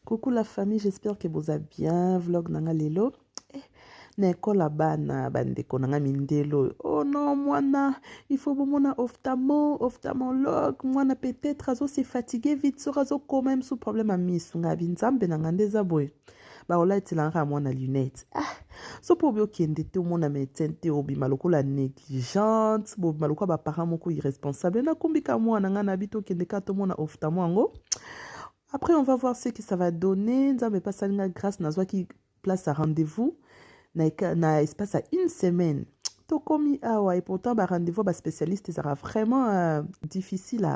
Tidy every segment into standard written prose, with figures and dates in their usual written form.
Coucou la famille, j'espère que vous allez bien. Vlog nanga lelo. Nekola bana bandeko nanga mindelo. Oh non, mwana, il faut mon ophtalmologue. Mwana peut-être azo se fatiguer vite, so azo quand même sous problème à misunga binzambe nanga ndeza boy. Ba ola etilanga mwana lunette. So po bio kende te mona médecin te obi maloko la négligente, bo maloko ba parents moko irresponsable. Na kumbika mwana nga na bito kende ka to mona ophtalmo. Après, on va voir ce que ça va donner. Nous avons passé une grâce na qui place à rendez-vous. Na espace à une semaine. To komi awa et pourtant ba rendez-vous ba spécialiste ça sera vraiment difficile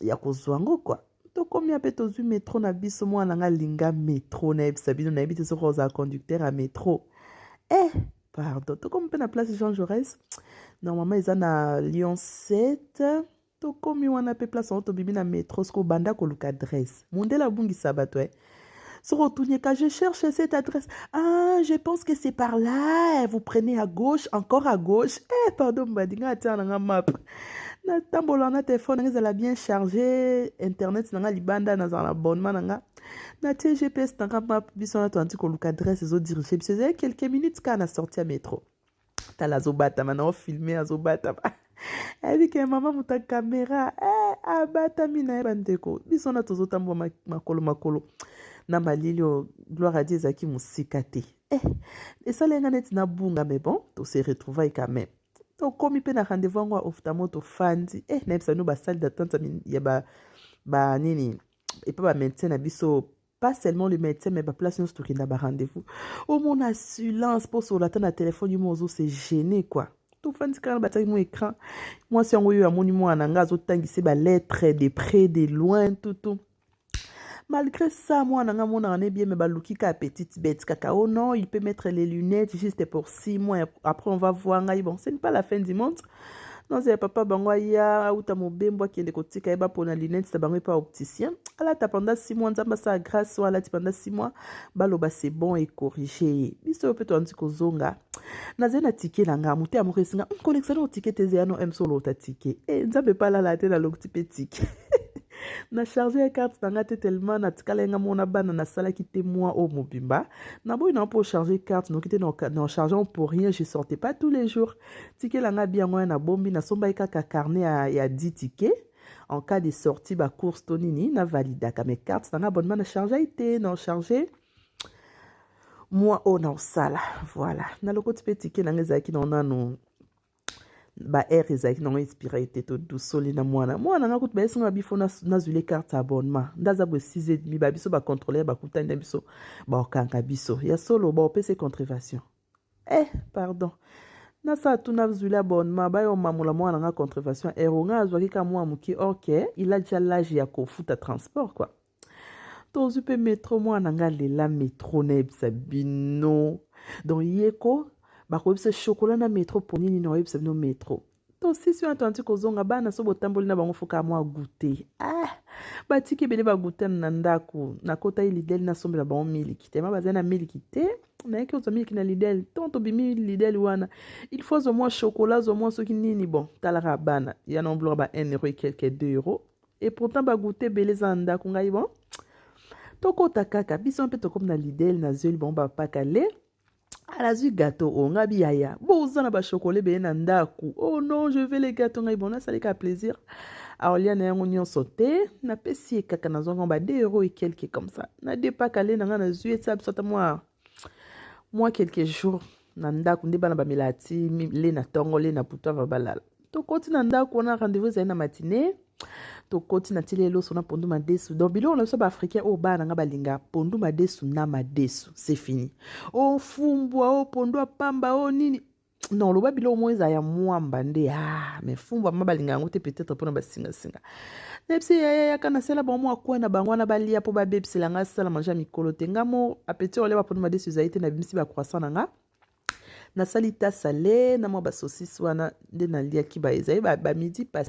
ya kozwango quoi. To komi a peto zu métro na biso mo na nga linga métro na ebisabino na ebite so rosa conducteur à métro. Pardon. To komi pe na place Jean Jaurès. Normalement ils sont à Lyon 7. To komi wana pe place en bibi na métro sko banda ko luka adresse. Mondela bungi sabato Se retourner quand je cherche cette adresse. Ah, je pense que c'est par là. Vous prenez à gauche, encore à gauche. Pardon, badinga tia na map. Na tambola na téléphone nga zala bien chargé, internet na nga libanda na za abonnement na nga. Na tie GPS na map biso na to anti ko luka adresse zo diriger. C'est quelques minutes quand na sorti à métro. Tala zo bata maintenant filmer zo bata. Elle que maman muta caméra abata mina bandeko biso na tozo tambo makolo na malilio gloire à Dieu zaki musikate et ça lenga net na bunga mais bon to se retrouver quand même to komi pe na rendez-vous ngwa ophtalmo to fandi na bisa no ba salle d'attente ya ba nini et pas ba médecin na biso pas seulement le médecin mais ba place nous stoki na ba rendez-vous au mon assurance pour sur la téléphone du mozo c'est gêné quoi. Tout fanti quand bataille mon écran moi si on a mon moi nanga zo tangisi ba lettres de près de loin tout malgré ça moi nanga mon en est bien mais ba luki ka petite bête cacao non il peut mettre les lunettes juste pour 6 mois après on va voir ngai bon c'est pas la fin du monde non c'est papa bango ya uta mobembo qui est de côté ka pour na lunettes ça bango pas opticien ala ta pendant 6 mois nzamba sa grâce wala ti pendant 6 mois baloba c'est bon et corrigé biso peut on dit ko zonga na zena ticket na nga muté amour singa connexion au ticket te zeno m solo ta ticket nzambe pas la tête na lokti petit na charger la carte na ngate tellement na tikala nga mona bana na sala ki te moi au mobimba na boy na pour charger carte no kité non chargeant pour rien je sortais pas tous les jours ticket la nga bien moi na bombi na somba ka carnet ya 10 tickets en cas de sortie ba course tonini na valida ka mes cartes na abonnement na charger été non charger moi on a sala voilà na loko petit ticket na ngeza ki non non ba air ezaki non inspiré to doucoli na mwana nga kutu ba singa bifo na zule carte abonnement ndaza bo 6h30 ba biso ba contrôler ba kutanda biso ba okanga biso ya solo ba opese contrevation pardon na sa tuna zule abonnement ba yo mamula mwana nga contrevation eronga azwaki ka mwa muki OK il a déjà l'âge ya ko futa transport quoi to zupe métro mwana nga lela métro na bino donc yeko bakobisa chocolat na métro pour nini na yebisa no métro to sisi atlantique kozonga bana so botamboli na bango foka mwa goûter batiki bele ba goûter na ndako na kota Lidl na sombe na bango miliki te ma bazana miliki te na yeke ozo miliki na Lidl tonto bimi Lidl wana il faut au moins chocolat au moins soki nini bon talara bana ya non blo ba 1 euro et quelques 2 euros et pourtant ba goûter bele za ndako ngai bon toko takaka biso mpe to comme na Lidl na zeli bon ba pakale alazu gâteau on ngabi yaya bozana ba chocolat be na ndaku oh non je veux les gâteaux ngai bon ça les cas plaisir alors il y a un oignon sauté na pesi kaka na zonga ba 2 euros et quelques comme ça na dépa calé na na zuet ça sota moi quelques jours na ndaku ndeba na ba melati le na tongo le na puto va balala to koti na ndaku on a rendez-vous za na matinée to koti na tilelo sona pondu madesu donc bilo on a so ba africain o ba nga balinga pondu madesu na madesu c'est fini o fumbwa o pondu pamba o nini non lo ba bilo mo eza ya mwamba nde mais fumbwa mabalinga ngo te peut-être pour na basinga singa nepsi ya kana sela ba mo akwa na bango na balia po ba bebsela nga sala manja mikolo te ngamo appétit ole ba pondu madesu zaite na bimisi ba croissant nga na salita salé na mo ba saucisse wana nde na lia ki ba ezai ba midi pas